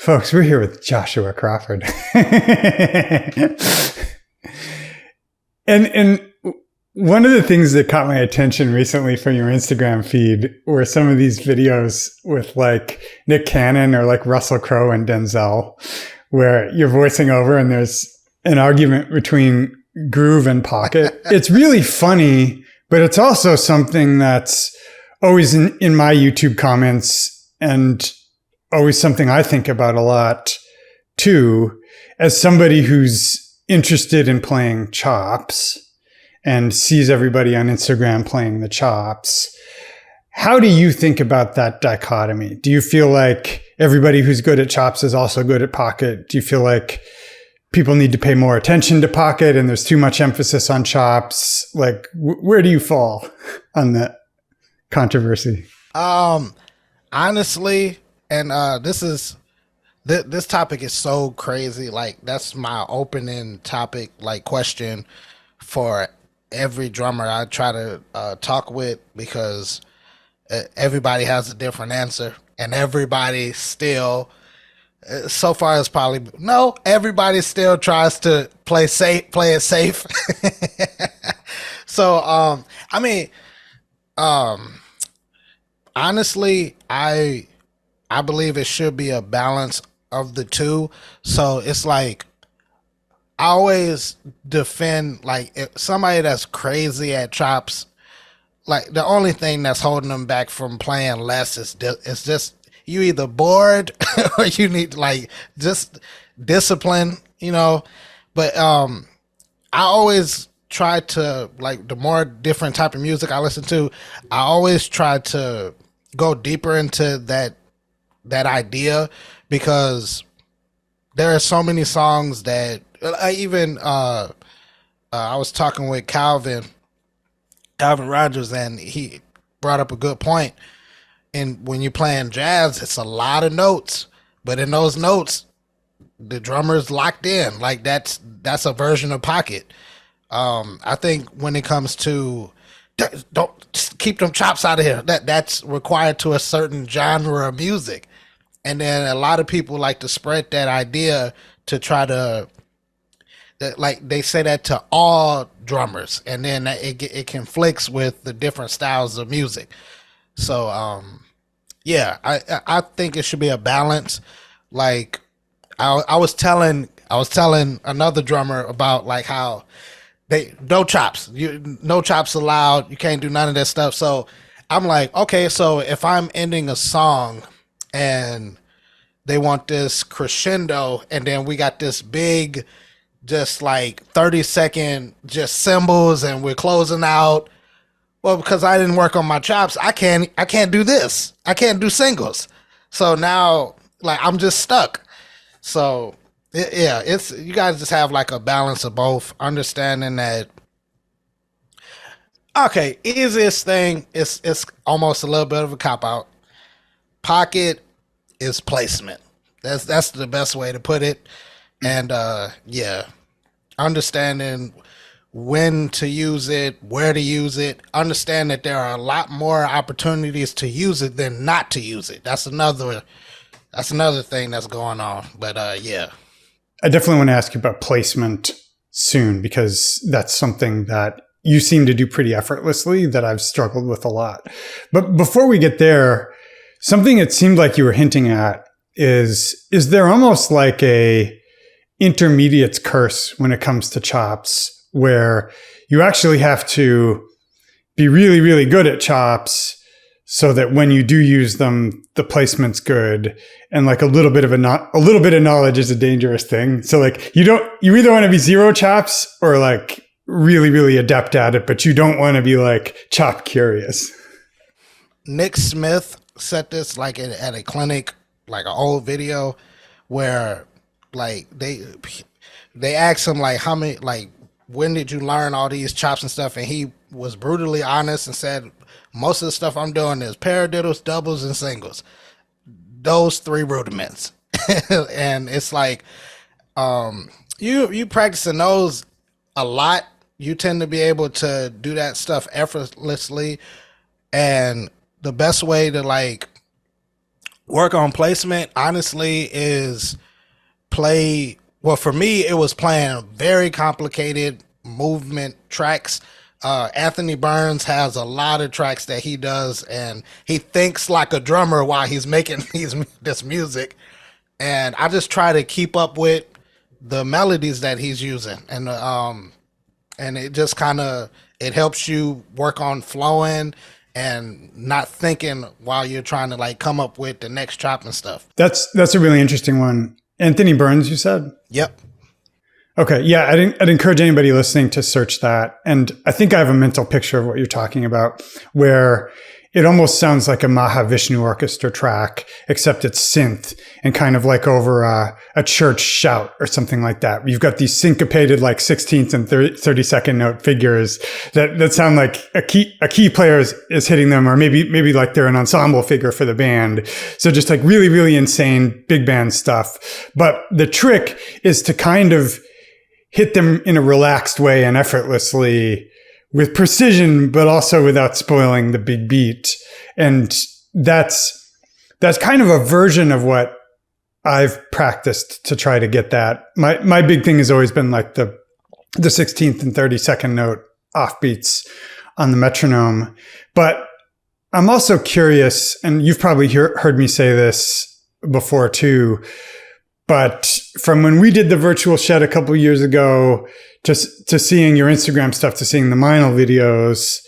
Folks, we're here with Joshua Crawford. and one of the things that caught my attention recently from your Instagram feed were some of these videos with like Nick Cannon or like Russell Crowe and Denzel, where you're voicing over and there's an argument between groove and pocket. It's really funny, but it's also something that's always in my YouTube comments and always something I think about a lot too, as somebody who's interested in playing chops and sees everybody on Instagram playing the chops. How do you think about that dichotomy? Do you feel like everybody who's good at chops is also good at pocket? Do you feel like people need to pay more attention to pocket and there's too much emphasis on chops? Like, where do you fall on that controversy? Honestly, and this topic is so crazy. Like, that's my opening topic, like, question for every drummer I try to talk with, because everybody has a different answer, and everybody still, so far as probably no, everybody still tries to play it safe. So I mean, honestly, I believe it should be a balance of the two. So it's like, I always defend, like, if somebody that's crazy at chops, like, the only thing that's holding them back from playing less is just you either bored or you need, like, just discipline, you know. But I always try to, like, the more different type of music I listen to, I always try to go deeper into that idea, because there are so many songs that I was talking with Calvin Rogers, and he brought up a good point. And when you're playing jazz, it's a lot of notes, but in those notes, the drummer's locked in. Like, that's a version of pocket. I think when it comes to, don't just keep them chops out of here, that's required to a certain genre of music. And then a lot of people like to spread that idea to try to, like, they say that to all drummers, and then it conflicts with the different styles of music. So yeah, I think it should be a balance. Like, I was telling another drummer about, like, how no chops, no chops allowed, you can't do none of that stuff. So I'm like, okay, so if I'm ending a song and they want this crescendo, and then we got this big, just like 30-second just cymbals, and we're closing out. Well, because I didn't work on my chops, I can't do this. I can't do singles. So now, like, I'm just stuck. So yeah, it's, you guys just have like a balance of both, understanding that, okay, easiest thing is, it's almost a little bit of a cop out. Pocket is placement. That's the best way to put it. And yeah, understanding when to use it, where to use it, understand that there are a lot more opportunities to use it than not to use it. That's another thing that's going on. But yeah. I definitely want to ask you about placement soon, because that's something that you seem to do pretty effortlessly that I've struggled with a lot. But before we get there, something it seemed like you were hinting at is there almost like a intermediate's curse when it comes to chops, where you actually have to be really, really good at chops so that when you do use them, the placement's good. And like a little bit of knowledge is a dangerous thing. So like you either want to be zero chops or like really, really adept at it, but you don't want to be like chop curious. Nick Smith said this like at a clinic, like an old video, where like they asked him like, how many, like, when did you learn all these chops and stuff? And he was brutally honest and said, most of the stuff I'm doing is paradiddles, doubles, and singles. Those three rudiments. And it's like, you practicing those a lot, you tend to be able to do that stuff effortlessly. And the best way to like work on placement, honestly, is play. Well, for me, it was playing very complicated movement tracks. Anthony Burns has a lot of tracks that he does, and he thinks like a drummer while he's making this music. And I just try to keep up with the melodies that he's using, and it just kind of it helps you work on flowing and not thinking while you're trying to like come up with the next chop and stuff. That's a really interesting one. Anthony Burns, you said? Yep. Okay. Yeah. I'd encourage anybody listening to search that. And I think I have a mental picture of what you're talking about, where it almost sounds like a Mahavishnu orchestra track, except it's synth and kind of like over a church shout or something like that. You've got these syncopated like 16th and 32nd note figures that sound like a key player is hitting them, or maybe like they're an ensemble figure for the band. So just like really, really insane big band stuff. But the trick is to kind of hit them in a relaxed way and effortlessly with precision, but also without spoiling the big beat. And that's kind of a version of what I've practiced to try to get that. My big thing has always been like the 16th and 32nd note offbeats on the metronome. But I'm also curious, and you've probably heard me say this before too, but from when we did the virtual shed a couple years ago to seeing your Instagram stuff, to seeing the Meinl videos,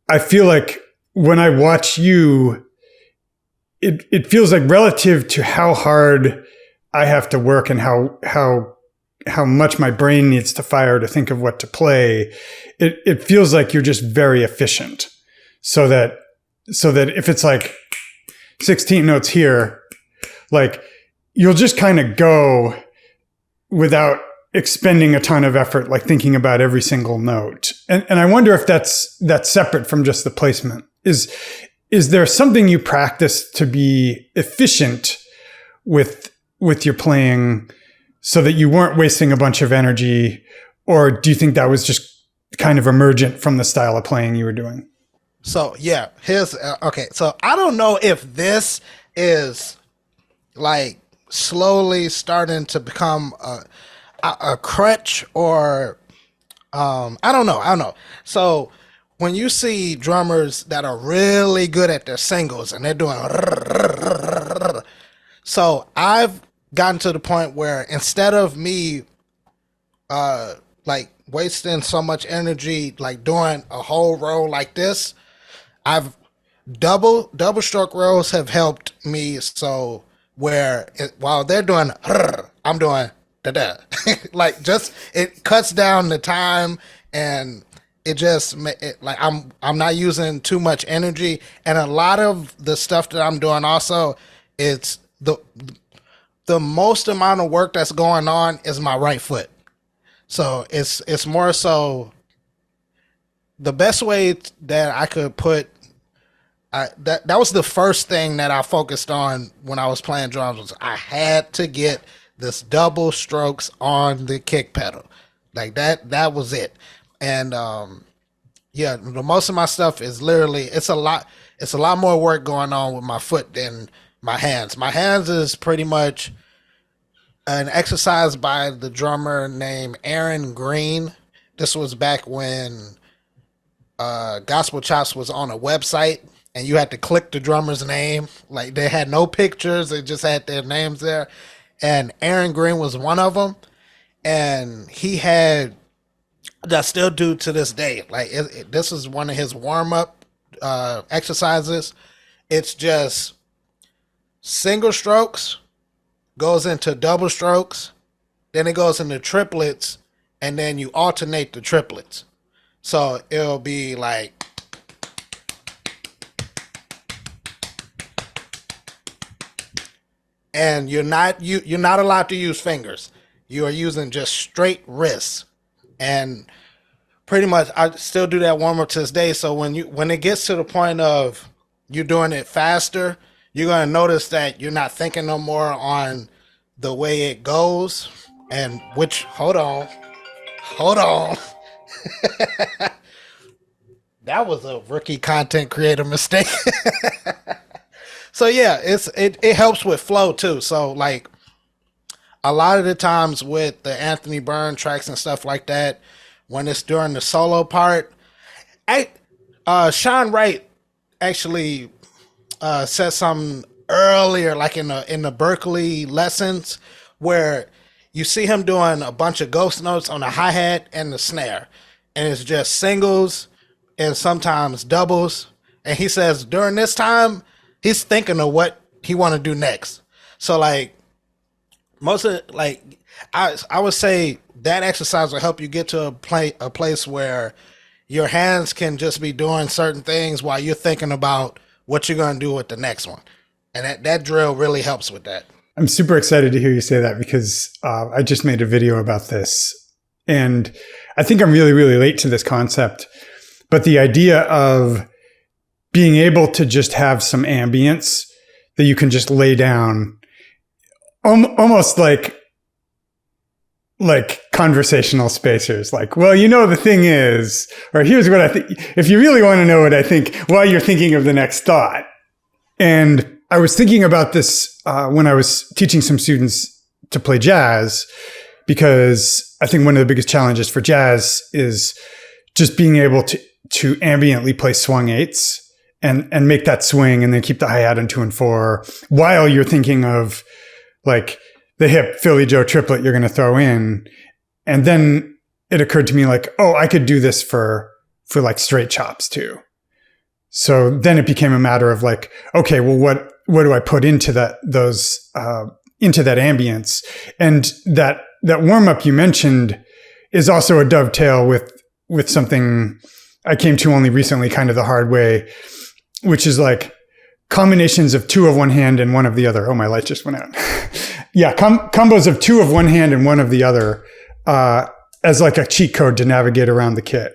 I feel like when I watch you, it feels like relative to how hard I have to work and how much my brain needs to fire to think of what to play, it feels like you're just very efficient. So that if it's like 16 notes here, like you'll just kind of go without expending a ton of effort, like thinking about every single note. And I wonder if that's separate from just the placement. Is there something you practice to be efficient with your playing so that you weren't wasting a bunch of energy? Or do you think that was just kind of emergent from the style of playing you were doing? So yeah, here's okay. So I don't know if this is like slowly starting to become a crutch or I don't know. So when you see drummers that are really good at their singles and they're doing so I've gotten to the point where instead of me like wasting so much energy like doing a whole row like this, I've double stroke rolls have helped me, so where while they're doing I'm doing da like just it cuts down the time, and it just like I'm not using too much energy. And a lot of the stuff that I'm doing also, it's the most amount of work that's going on is my right foot. So it's more so the best way that I could put that was the first thing that I focused on when I was playing drums, was I had to get this double strokes on the kick pedal. Like that was it. And yeah, the most of my stuff is literally it's a lot more work going on with my foot than my hands. My hands is pretty much an exercise by the drummer named Aaron Green. This was back when Gospel Chops was on a website and you had to click the drummer's name. Like they had no pictures, they just had their names there. And Aaron Green was one of them. And he had, that still do to this day. Like this is one of his warm-up exercises. It's just single strokes, goes into double strokes, then it goes into triplets, and then you alternate the triplets. So it'll be like, and you're not allowed to use fingers. You are using just straight wrists. And pretty much I still do that warm up to this day. So when it gets to the point of you're doing it faster, you're going to notice that you're not thinking no more on the way it goes. And which, hold on. That was a rookie content creator mistake. So yeah, it helps with flow too. So like a lot of the times with the Anthony Byrne tracks and stuff like that, when it's during the solo part, I Sean Wright actually said something earlier, like in the Berkeley lessons, where you see him doing a bunch of ghost notes on the hi hat and the snare, and it's just singles and sometimes doubles. And he says during this time, he's thinking of what he want to do next. So like most of like I would say that exercise will help you get to a place where your hands can just be doing certain things while you're thinking about what you're going to do with the next one. And that drill really helps with that. I'm super excited to hear you say that because I just made a video about this. And I think I'm really, really late to this concept. But the idea of being able to just have some ambience that you can just lay down, almost like conversational spacers, like, well, the thing is, or here's what I think, if you really want to know what I think while you're thinking of the next thought. And I was thinking about this when I was teaching some students to play jazz, because I think one of the biggest challenges for jazz is just being able to ambiently play swung eights and make that swing and then keep the hi-hat in 2 and 4 while you're thinking of like the hip Philly Joe triplet you're going to throw in. And then it occurred to me like, oh, I could do this for like straight chops too. So then it became a matter of like, okay, well, what do I put into that ambience? And that warm up you mentioned is also a dovetail with something I came to only recently, kind of the hard way, which is like combinations of 2 of one hand and 1 of the other. Oh, my light just went out. Yeah, combos of 2 of one hand and 1 of the other, as like a cheat code to navigate around the kit.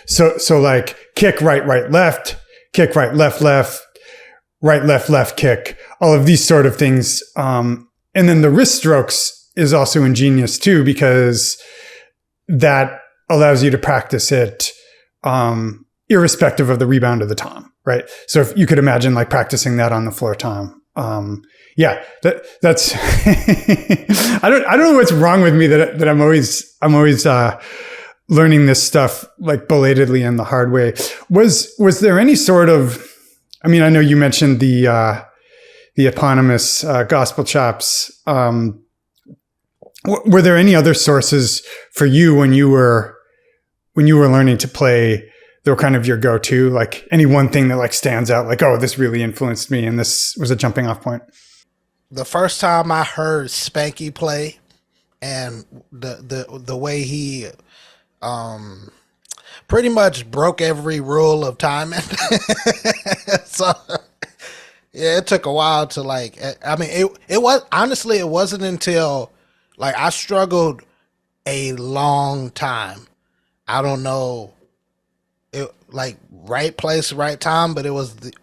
So like kick, right, left, kick, right, left, left, kick, all of these sort of things. And then the wrist strokes is also ingenious too, because that allows you to practice it, irrespective of the rebound of the tom, right? So if you could imagine like practicing that on the floor tom. Yeah, that's, I don't know what's wrong with me that I'm always learning this stuff like belatedly and the hard way. Was there any sort of, I mean, I know you mentioned the eponymous gospel chops. Were there any other sources for you when you were learning to play that were kind of your go-to, like any one thing that like stands out, like, oh, this really influenced me and this was a jumping off point? The first time I heard Spanky play and the way he pretty much broke every rule of timing. So yeah, it took a while to like, I mean, it was, honestly, it wasn't until like I struggled a long time. I don't know, it like right place, right time, but it was the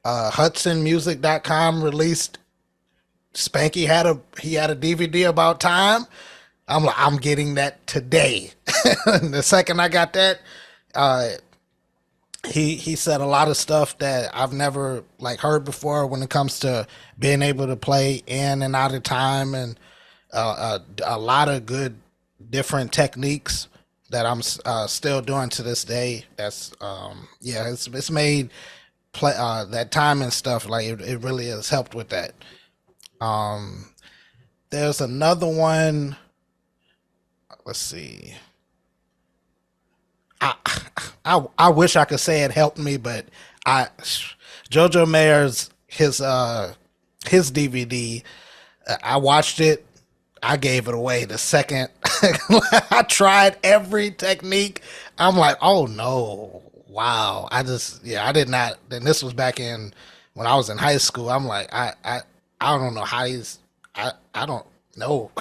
HudsonMusic.com released Spanky had a DVD about time. I'm like, I'm getting that today. And the second I got that, he said a lot of stuff that I've never like heard before when it comes to being able to play in and out of time, and a lot of good different techniques that I'm still doing to this day. That's yeah, it's made play that time and stuff, like it really has helped with that. There's another one. Let's see. I wish I could say it helped me, but Jojo Mayer's his DVD. I watched it. I gave it away the second I tried every technique. I'm like, oh no, wow. I did not. And this was back in when I was in high school. I'm like, I don't know how he's. I don't know.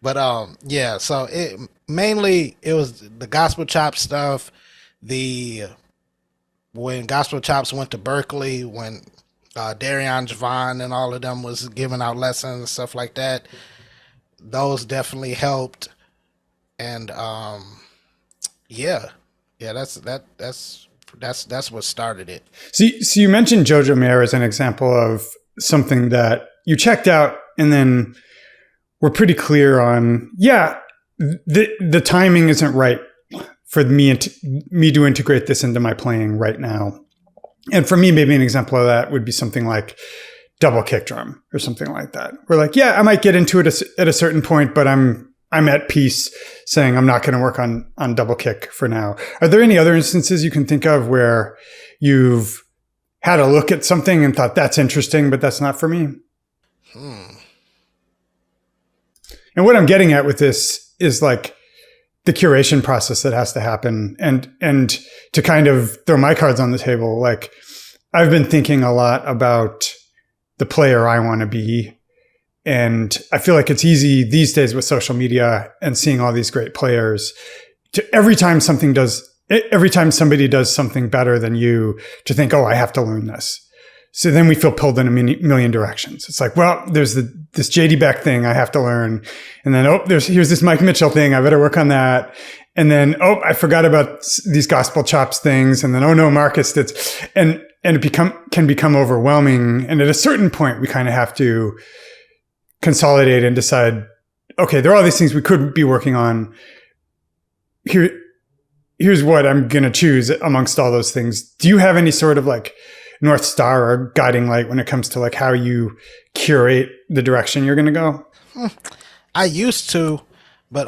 But yeah. So it mainly it was the gospel chop stuff. When gospel chops went to Berkeley, when Darion Javon and all of them was giving out lessons and stuff like that, those definitely helped. And yeah, that's that's what started it. So you mentioned Jojo Mayer as an example of something that you checked out and then were pretty clear on, the timing isn't right for me to integrate this into my playing right now. And for me, maybe an example of that would be something like double kick drum or something like that. Where like, I might get into it at a certain point, but I'm at peace saying I'm not going to work on double kick for now. Are there any other instances you can think of where you've had a look at something and thought that's interesting, but that's not for me? And what I'm getting at with this is like the curation process that has to happen, and to kind of throw my cards on the table. Like I've been thinking a lot about the player I want to be. And I feel like it's easy these days with social media and seeing all these great players to every time somebody does something better than you to think, oh, I have to learn this. So then we feel pulled in a million directions. It's like, well, there's this JD Beck thing I have to learn. And then, here's this Mike Mitchell thing. I better work on that. And then, I forgot about these gospel chops things. And then, oh no, Marcus did. And it can become overwhelming. And at a certain point, we kind of have to consolidate and decide, okay, there are all these things we could be working on. Here's what I'm going to choose amongst all those things. Do you have any sort of like North Star or guiding light when it comes to like how you curate the direction you're going to go? I used to, but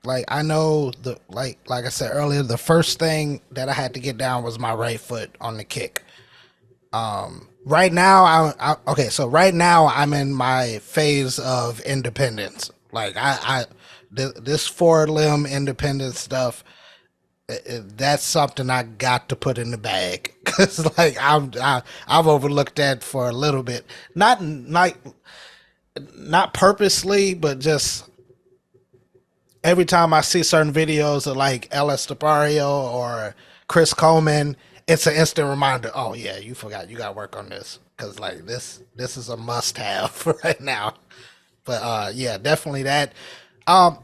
like I know like I said earlier, the first thing that I had to get down was my right foot on the kick. Right now, right now I'm in my phase of independence. Like this forward limb independence stuff, that's something I got to put in the bag, because like I've overlooked that for a little bit, not purposely, but just every time I see certain videos of like estepario or Chris Coleman, it's an instant reminder. Oh yeah, you forgot, you got to work on this, because like this is a must have right now. But yeah, definitely that. I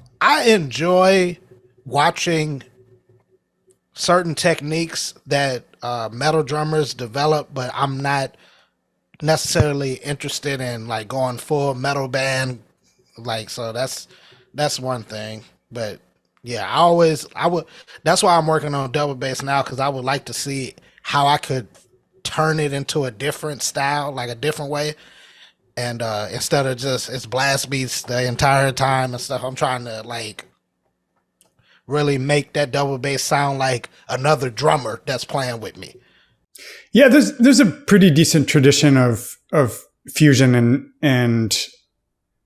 enjoy watching certain techniques that metal drummers develop, but I'm not necessarily interested in like going full metal band. Like, so that's one thing. But yeah, I would. That's why I'm working on double bass now, because I would like to see how I could turn it into a different style, like a different way. And instead of just it's blast beats the entire time and stuff, I'm trying to like really make that double bass sound like another drummer that's playing with me. Yeah, there's a pretty decent tradition of fusion and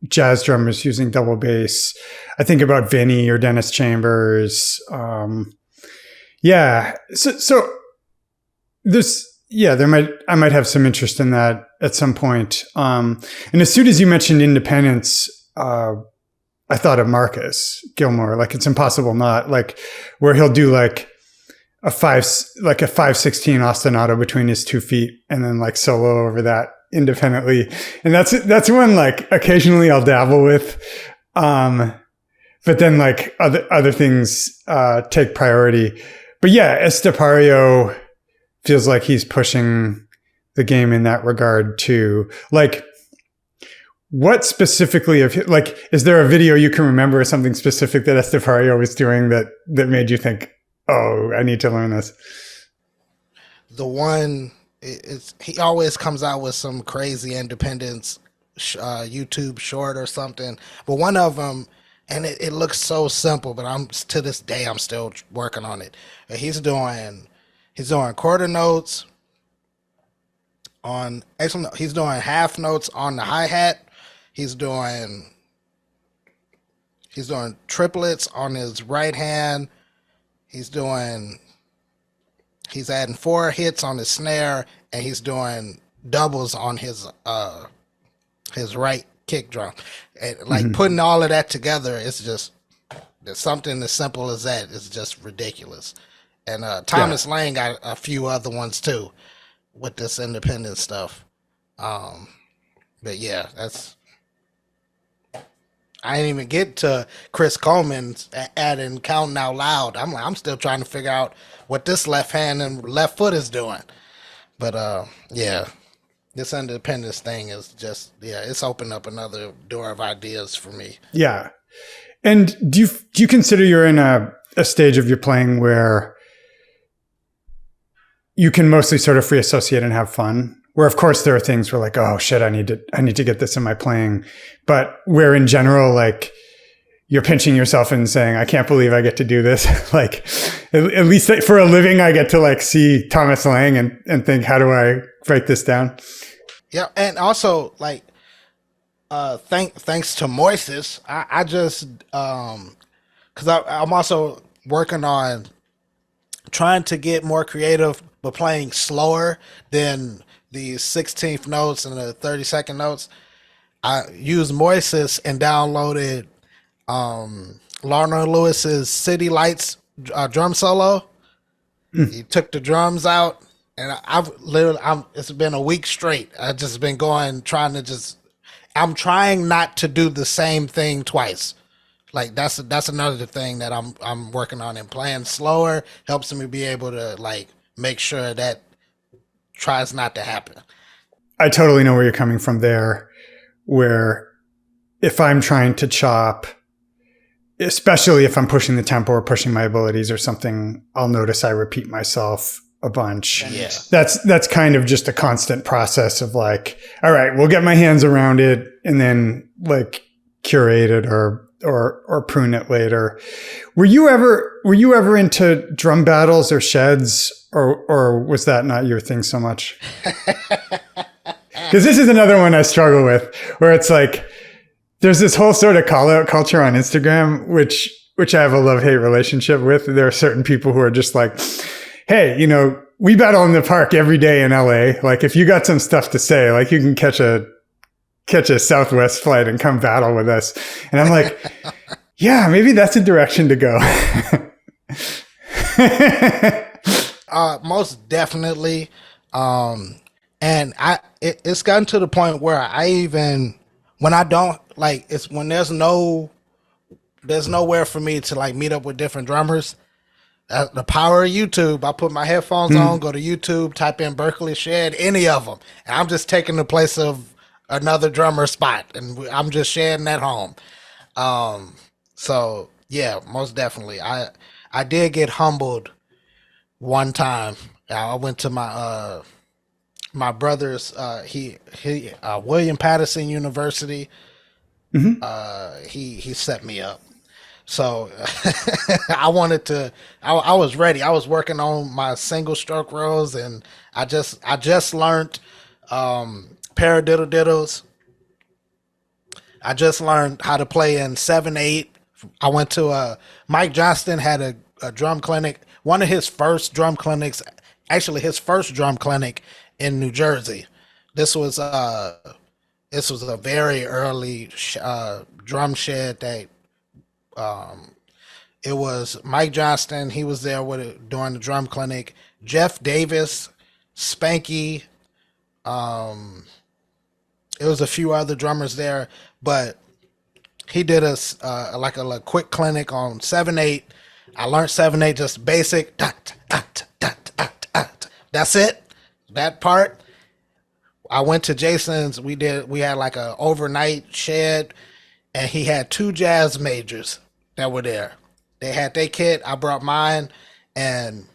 jazz drummers using double bass. I think about Vinny or Dennis Chambers. Yeah. So I might have some interest in that at some point. And as soon as you mentioned independence, I thought of Marcus Gilmore. Like It's Impossible Not, like where he'll do like a 5/16 ostinato between his 2 feet and then like solo over that independently. And that's one like occasionally I'll dabble with. But then like other things take priority. But yeah, estepario feels like he's pushing the game in that regard too. Like, what specifically is there a video you can remember or something specific that estepario was doing that made you think, oh, I need to learn this? The one he always comes out with some crazy independence YouTube short or something. But one of them, and it looks so simple, but to this day I'm still working on it. He's doing quarter notes on he's doing half notes on the hi-hat. He's doing triplets on his right hand. He's adding 4 hits on his snare, and he's doing doubles on his right kick drum. And like putting all of that together, it's something as simple as that is just ridiculous. And Thomas Lane got a few other ones too with this independent stuff. But yeah, that's I didn't even get to Chris Coleman's adding counting out loud. I'm still trying to figure out what this left hand and left foot is doing. But yeah, this independence thing is just, it's opened up another door of ideas for me. Yeah. And do you consider you're in a stage of your playing where you can mostly sort of free associate and have fun? Where of course there are things where like, oh shit, I need to get this in my playing. But where in general, like you're pinching yourself and saying, I can't believe I get to do this. Like at least for a living, I get to like see Thomas Lang and think, how do I write this down? Yeah. And also like, thanks to Moises, I just, cause I'm also working on trying to get more creative, but playing slower than the 16th notes and the 32nd notes. I used Moises and downloaded Lorna Lewis's City Lights drum solo. He took the drums out, and it's been a week straight. I've just been I'm trying not to do the same thing twice. Like that's another thing that I'm working on, and playing slower helps me be able to like make sure that tries not to happen. I totally know where you're coming from there, where if I'm trying to chop, especially if I'm pushing the tempo or pushing my abilities or something, I'll notice I repeat myself a bunch. Yeah. That's kind of just a constant process of like, all right, we'll get my hands around it and then like curate it or prune it later. Were you ever into drum battles or sheds, or was that not your thing so much? Because this is another one I struggle with, where it's like there's this whole sort of call out culture on Instagram, which I have a love-hate relationship with. There are certain people who are just like, hey, we battle in the park every day in LA. Like if you got some stuff to say, like you can catch a Southwest flight and come battle with us. And I'm like, yeah, maybe that's a direction to go. Most definitely. And it's gotten to the point where I even, when I don't like, it's when there's nowhere for me to like meet up with different drummers. The power of YouTube. I put my headphones on, go to YouTube, type in Berkeley Shed, any of them. And I'm just taking the place of another drummer spot, and I'm just shedding at home. So yeah, most definitely. I did get humbled one time. I went to my brother's William Patterson University. He set me up. So I was ready. I was working on my single stroke rolls, and I just learned paradiddle diddles. I just learned how to play in 7/8. I went to Mike Johnston had a drum clinic, one of his first drum clinics, actually his first drum clinic in New Jersey. This was a very early drum shed that it was Mike Johnston. He was there with it during the drum clinic. Jeff Davis, Spanky. It was a few other drummers there, but he did us like a quick clinic on 7/8. I learned 7/8, just basic. Dot, dot, dot, dot, dot. That's it. That part. I went to Jason's. We had like a overnight shed, and he had 2 jazz majors that were there. They had their kit. I brought mine, and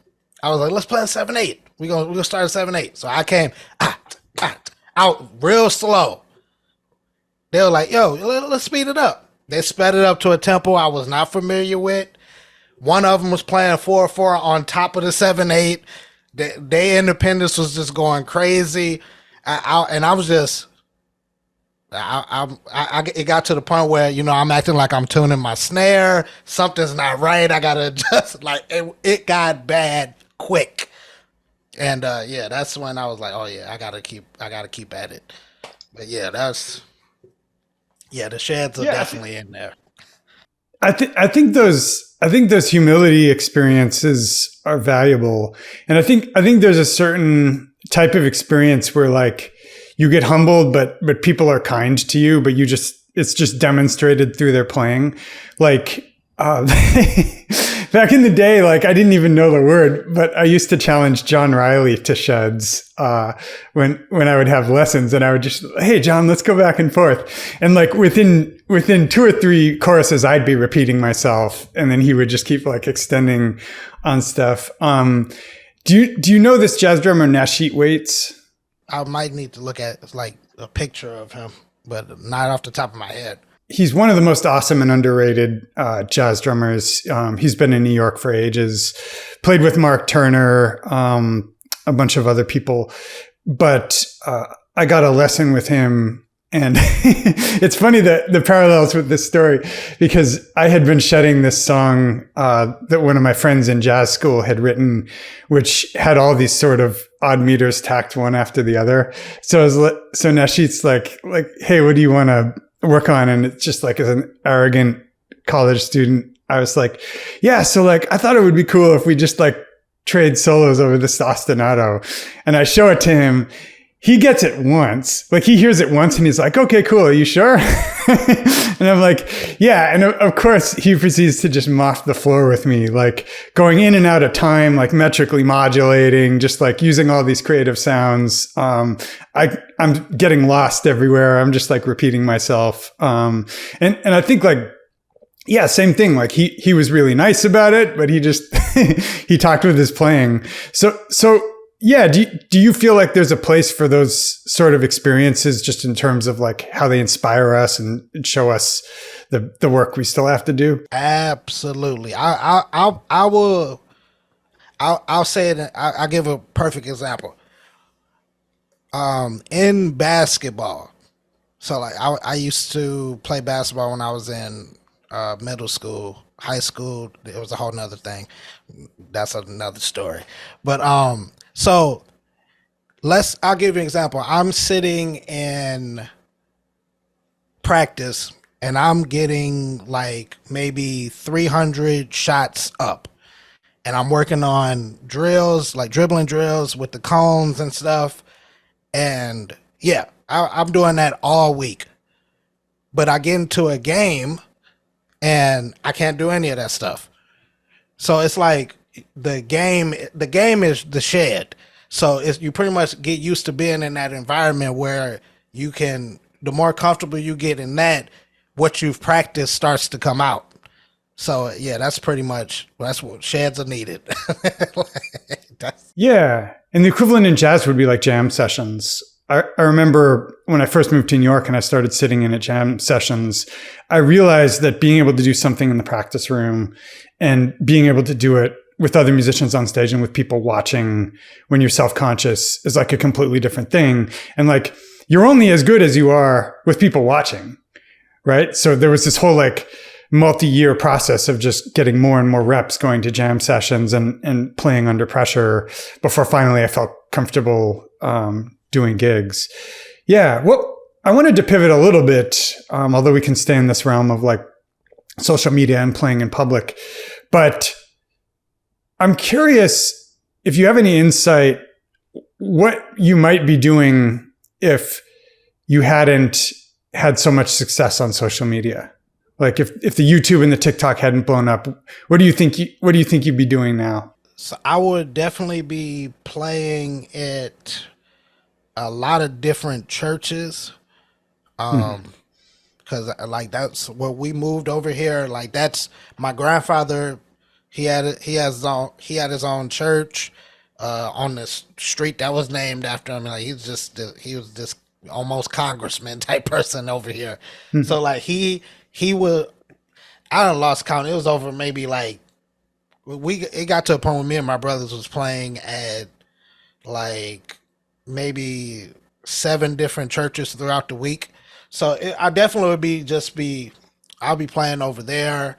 I was like, let's play 7/8. We're gonna start at 7/8. So I came out real slow. They were like, yo, let's speed it up. They sped it up to a tempo I was not familiar with. One of them was playing 4/4 on top of the 7/8. Their independence was just going crazy. It got to the point where, I'm acting like I'm tuning my snare. Something's not right. I gotta adjust. Like it got bad quick. And that's when I was like, oh yeah, I gotta keep at it. But yeah, the sheds are definitely in there. I think those humility experiences are valuable. And I think there's a certain type of experience where like you get humbled, but people are kind to you, but you just it's just demonstrated through their playing. Like, back in the day, like I didn't even know the word, but I used to challenge John Riley to sheds when I would have lessons, and I would just, hey John, let's go back and forth. And like within 2 or 3 choruses, I'd be repeating myself, and then he would just keep like extending on stuff. Do you know this jazz drummer Nashit Waits? I might need to look at like a picture of him, but not off the top of my head. He's one of the most awesome and underrated jazz drummers. He's been in New York for ages, played with Mark Turner, a bunch of other people. But I got a lesson with him. And it's funny that the parallels with this story, because I had been shedding this song that one of my friends in jazz school had written, which had all these sort of odd meters tacked one after the other. So Nashit's like, hey, what do you want to work on? And it's just like, as an arrogant college student, I was like, yeah, so like I thought it would be cool if we just like trade solos over this ostinato. And I show it to him. He gets it once, like he hears it once and he's like, okay, cool. Are you sure? And I'm like, yeah. And of course he proceeds to just mop the floor with me, like going in and out of time, like metrically modulating, just like using all these creative sounds. I'm getting lost everywhere. I'm just like repeating myself. And I think like, yeah, same thing. Like he was really nice about it, but he just, he talked with his playing. So, yeah. Do you feel like there's a place for those sort of experiences, just in terms of like how they inspire us and show us the work we still have to do? Absolutely. I'll say it. I'll give a perfect example. In basketball. So like I used to play basketball when I was in middle school, high school. It was a whole nother thing. That's another story. But so I'll give you an example. I'm sitting in practice and I'm getting like maybe 300 shots up, and I'm working on drills, like dribbling drills with the cones and stuff. And yeah, I'm doing that all week, but I get into a game and I can't do any of that stuff. So it's like the game is the shed. So you pretty much get used to being in that environment where you can, the more comfortable you get in that, what you've practiced starts to come out. So yeah, that's what sheds are needed. Yeah. And the equivalent in jazz would be like jam sessions. I remember when I first moved to New York and I started sitting in at jam sessions, I realized that being able to do something in the practice room and being able to do it with other musicians on stage and with people watching when you're self-conscious is like a completely different thing. And like, you're only as good as you are with people watching, right? So there was this whole like multi-year process of just getting more and more reps, going to jam sessions and playing under pressure before finally I felt comfortable doing gigs. Yeah. Well, I wanted to pivot a little bit, although we can stay in this realm of like social media and playing in public. But I'm curious if you have any insight what you might be doing if you hadn't had so much success on social media. Like if the YouTube and the TikTok hadn't blown up, what do you think you'd be doing now? So I would definitely be playing at a lot of different churches. Because like that's where we moved over here. Like that's my grandfather. He had his own church on the street that was named after him. Like he was this almost congressman type person over here. So like he would, I done lost count. It was over maybe like it got to a point where me and my brothers was playing at like maybe 7 different churches throughout the week. So I definitely would I'll be playing over there.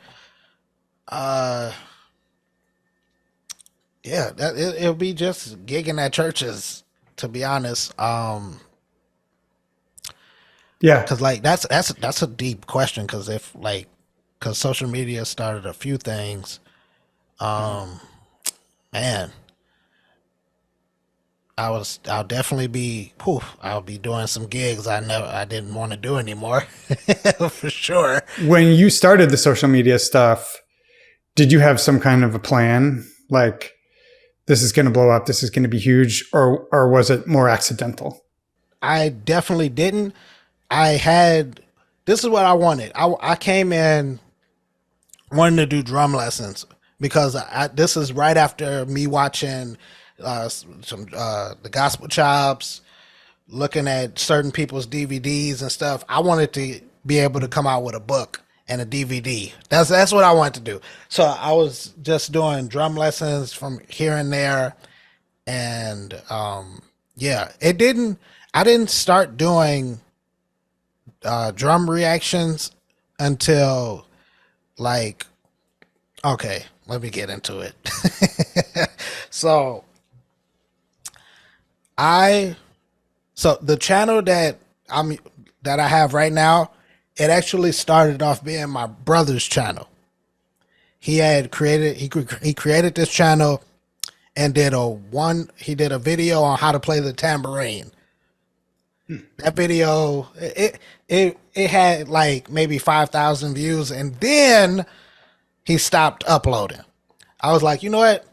Yeah, it'll be just gigging at churches, to be honest. Yeah. Because like that's a deep question. Because because social media started a few things. Man, I'll definitely be, I'll be doing some gigs I didn't want to do anymore, for sure. When you started the social media stuff, did you have some kind of a plan? Like, this is going to blow up, this is going to be huge, or was it more accidental? I definitely didn't. I had, this is what I wanted. I came in wanting to do drum lessons because this is right after me watching some the Gospel Chops, looking at certain people's DVDs and stuff. I wanted to be able to come out with a book and a DVD. That's what I wanted to do. So I was just doing drum lessons from here and there, and yeah, it didn't. I didn't start doing drum reactions until like, okay, let me get into it. So I so the channel that I have right now, it actually started off being my brother's channel. He created this channel and he did a video on how to play the tambourine. That video, it had like maybe 5,000 views, and then he stopped uploading. I was like, you know what?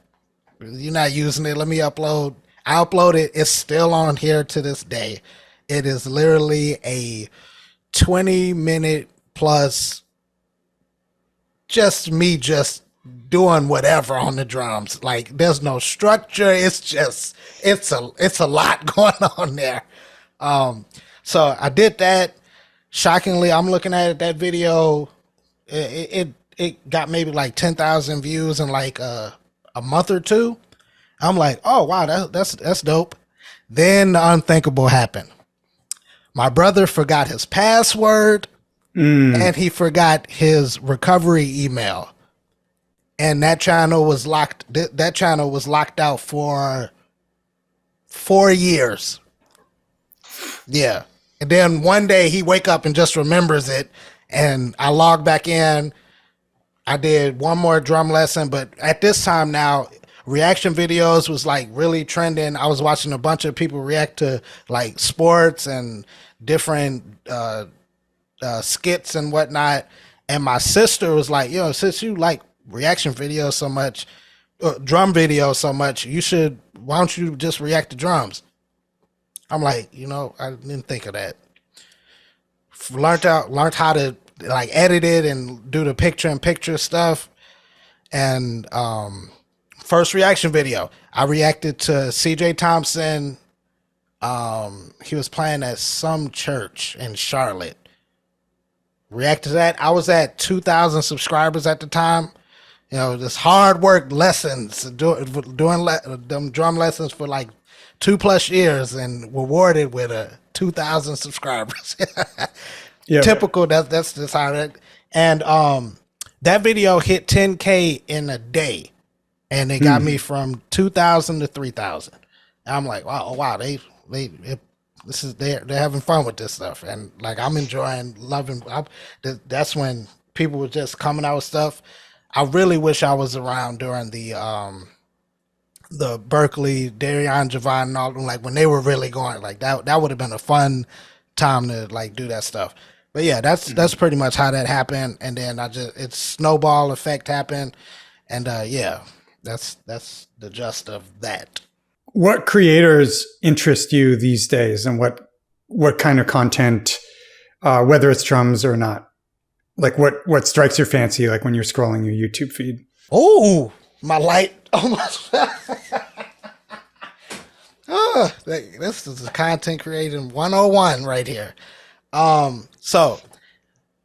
You're not using it. Let me upload. I uploaded. It's still on here to this day. It is literally a 20-minute plus, just me just doing whatever on the drums. Like, there's no structure. It's a lot going on there. So I did that. Shockingly, I'm looking at it, that video. It got maybe like 10,000 views in like a month or two. I'm like, oh wow, that's dope. Then the unthinkable happened. My brother forgot his password, and he forgot his recovery email, and that channel was locked. That channel was locked out for 4 years. Yeah. And then one day he wake up and just remembers it, and I log back in. I did one more drum lesson, but at this time now, reaction videos was like really trending. I was watching a bunch of people react to like sports and different skits and whatnot. And my sister was like, yo, since you like reaction videos so much, drum videos so much, why don't you just react to drums? I'm like, I didn't think of that. Learned how to like edit it and do the picture-in-picture stuff. And first reaction video, I reacted to CJ Thompson. He was playing at some church in Charlotte. Reacted to that. I was at 2,000 subscribers at the time. Just hard work lessons, doing them drum lessons for like 2+ years, and rewarded with 2,000 subscribers. Yeah. Typical. That's just how that. And that video hit 10K in a day, and they got me from 2,000 to 3,000. And I'm like, wow, they're having fun with this stuff, and like I'm enjoying, loving. That's when people were just coming out with stuff. I really wish I was around during the Berkeley, Darion, Javon, and all them, like when they were really going like that. That would have been a fun time to like do that stuff. But yeah, that's pretty much how that happened. And then it's snowball effect happened, and yeah, that's the gist of that. What creators interest you these days, and what kind of content, whether it's drums or not? Like what strikes your fancy, like when you're scrolling your YouTube feed? Oh, my light almost. This is content creating 101 right here. So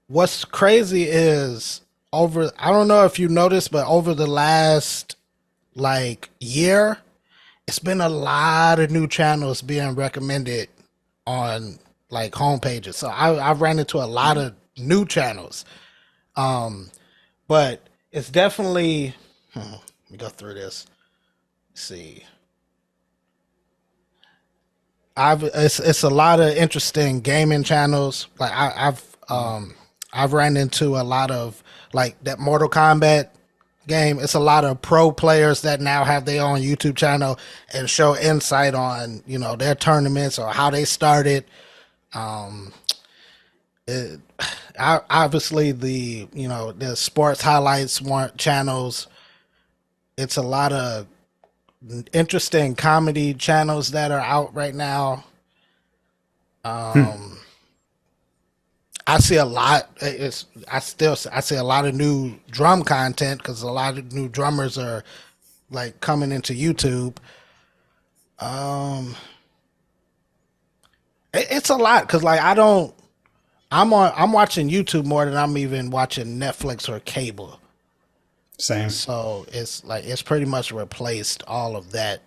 what's crazy is I don't know if you noticed, but over the last like year, it's been a lot of new channels being recommended on like homepages. So I've ran into a lot of new channels. But it's definitely, let me go through this. Let's see. It's a lot of interesting gaming channels. Like I've ran into a lot of like that Mortal Kombat game. It's a lot of pro players that now have their own YouTube channel and show insight on, you know, their tournaments or how they started. Um, Obviously the, you know, the sports highlights want channels. It's a lot of interesting comedy channels that are out right now. I see a lot. I see a lot of new drum content because a lot of new drummers are like coming into YouTube. Um, it's a lot because like I'm watching YouTube more than I'm even watching Netflix or cable. Same. So it's like it's pretty much replaced all of that.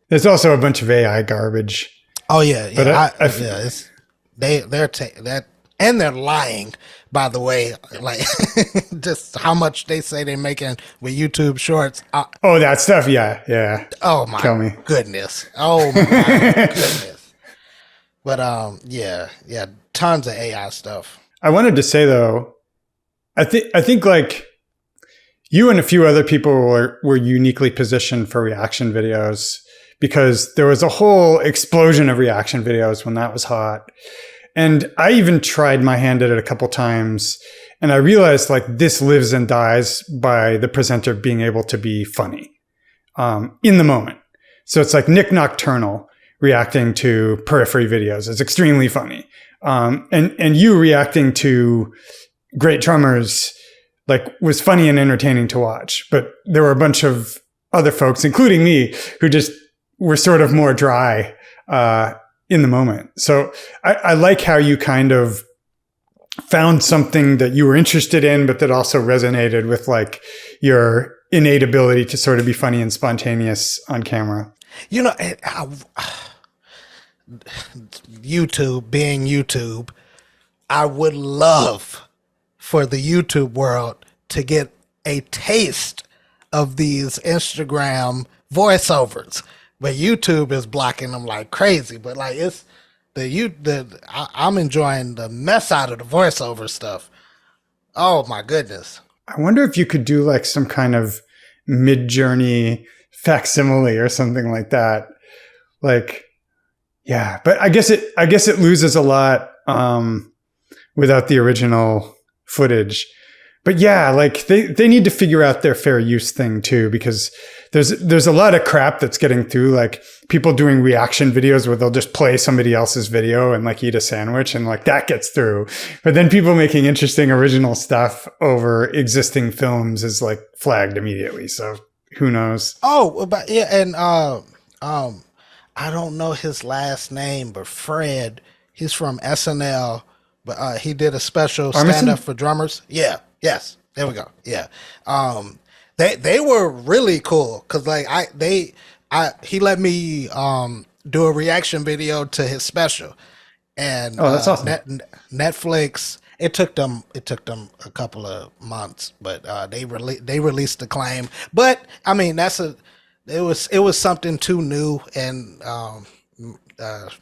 There's also a bunch of AI garbage. Oh yeah, But yeah. It's that, and they're lying. By the way, like just how much they say they're making with YouTube Shorts. Oh, that stuff. Yeah. Oh my Kill me. goodness. Oh my goodness. But yeah, tons of AI stuff. I wanted to say though, I think like you and a few other people were uniquely positioned for reaction videos because there was a whole explosion of reaction videos when that was hot. And I even tried my hand at it a couple times, and I realized like this lives and dies by the presenter being able to be funny in the moment. So it's like Nick Nocturnal reacting to Periphery videos is extremely funny. And you reacting to great drummers like was funny and entertaining to watch. But there were a bunch of other folks, including me, who just were sort of more dry in the moment. So I like how you kind of found something that you were interested in, but that also resonated with like your innate ability to sort of be funny and spontaneous on camera. You know, YouTube being YouTube, I would love for the YouTube world to get a taste of these Instagram voiceovers, but YouTube is blocking them like crazy. But like I'm enjoying the mess out of the voiceover stuff. Oh my goodness! I wonder if you could do like some kind of mid-journey facsimile or something like that. Like, yeah, but I guess it loses a lot without the original footage. But yeah, like they need to figure out their fair use thing too, because there's a lot of crap that's getting through, like people doing reaction videos where they'll just play somebody else's video and like eat a sandwich, and like that gets through. But then people making interesting original stuff over existing films is like flagged immediately. So who knows? Oh, but yeah, and I don't know his last name, but Fred, he's from SNL, but he did a special stand up for drummers. Yeah. Yes. There we go. Yeah. They were really cool because like he let me do a reaction video to his special, and that's awesome. Netflix. It took them a couple of months, but they released the claim. But I mean, it was something too new, and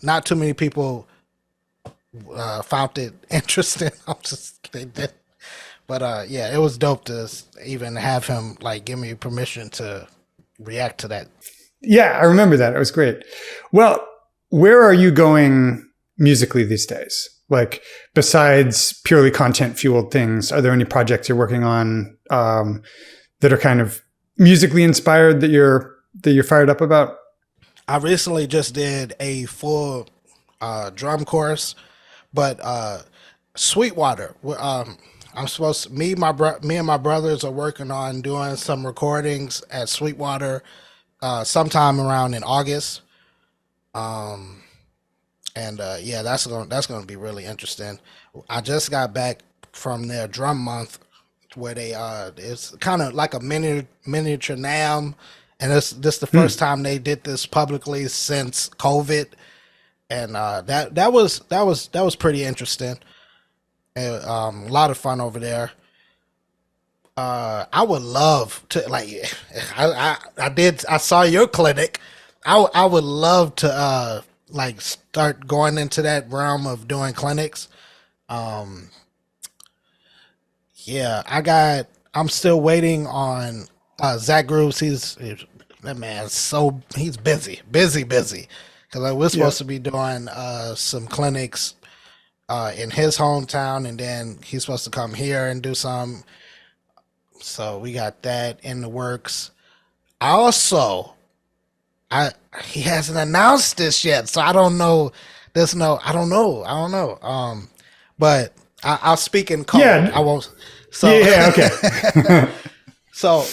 not too many people found it interesting. They did. But yeah, it was dope to even have him like give me permission to react to that. Yeah, I remember that. It was great. Well, where are you going musically these days? Like, besides purely content fueled things, are there any projects you're working on that are kind of musically inspired that you're fired up about? I recently just did a full drum course, but Sweetwater. I'm supposed to, me and my brothers are working on doing some recordings at Sweetwater sometime around in August. And yeah, that's going to be really interesting. I just got back from their drum month where they it's kind of like a miniature NAMM, and this the first time they did this publicly since COVID, and that was pretty interesting. A lot of fun over there. I would love to I saw your clinic. I would love to like start going into that realm of doing clinics. Yeah, I'm still waiting on Zach Grooves. That man's he's busy. Because like, we're Yeah. supposed to be doing some clinics in his hometown, and then he's supposed to come here and do some. So we got that in the works. Also, I he hasn't announced this yet, so I don't know. I don't know. But I'll speak in code. Yeah. I won't. So Yeah. Okay. so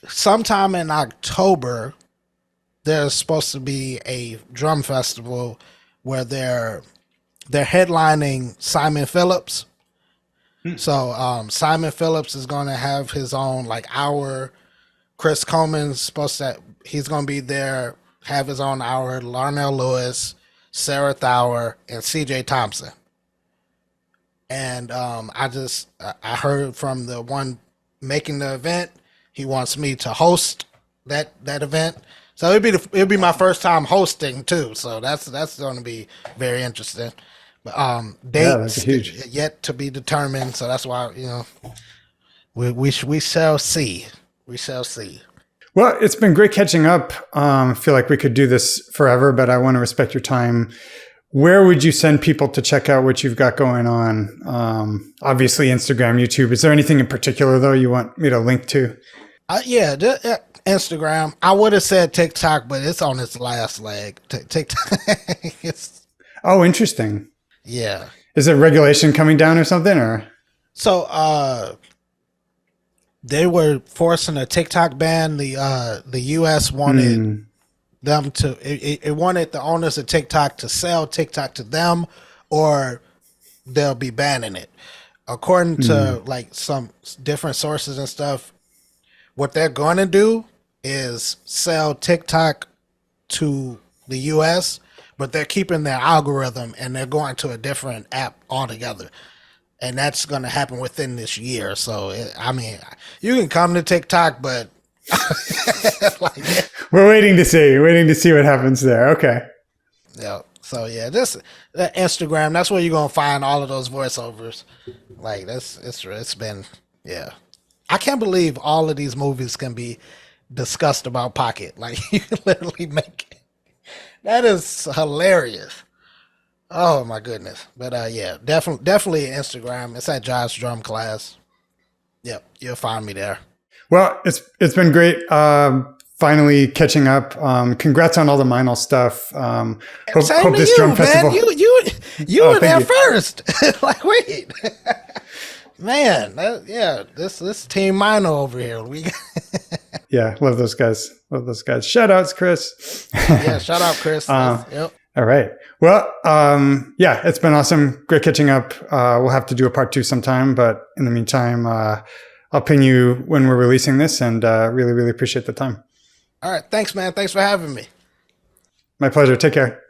sometime in October, there's supposed to be a drum festival where they're headlining Simon Phillips. So Simon Phillips is going to have his own like hour. Chris Coleman's he's going to be there, have his own hour. Larnell Lewis, Sarah Thawer, and C.J. Thompson. And I heard from the one making the event, he wants me to host that event. So it'll be my first time hosting too. So that's going to be very interesting. But dates huge. yet to be determined. So that's why we shall see. We shall see. Well, it's been great catching up. I feel like we could do this forever, but I want to respect your time. Where would you send people to check out what you've got going on? Obviously, Instagram, YouTube. Is there anything in particular, though, you want me to link to? Instagram. I would have said TikTok, but it's on its last leg. TikTok. Oh, interesting. Yeah. Is it regulation coming down or something? Or so they were forcing a TikTok ban. The U.S. wanted them to. It wanted the owners of TikTok to sell TikTok to them, or they'll be banning it. According to like some different sources and stuff, what they're going to do is sell TikTok to the U.S., but they're keeping their algorithm and they're going to a different app altogether. And that's going to happen within this year. So, you can come to TikTok, but we're waiting to see what happens there. Okay. Yeah. So yeah, just Instagram. That's where you're gonna find all of those voiceovers. Like it's been I can't believe all of these movies can be discussed about Pocket. Like you can literally make it. That is hilarious. Oh my goodness. But definitely Instagram. It's at Josh Drum Class. Yep, you'll find me there. Well, it's been great. Finally catching up. Congrats on all the Minel stuff. Hope this drum festival. You were there first. Like, wait, man. This Team Minel over here. Yeah, love those guys. Shout outs, Chris. Yeah, shout out, Chris. Yep. All right. Well, it's been awesome. Great catching up. We'll have to do a part 2 sometime, but in the meantime, I'll ping you when we're releasing this, and really, really appreciate the time. All right. Thanks, man. Thanks for having me. My pleasure. Take care.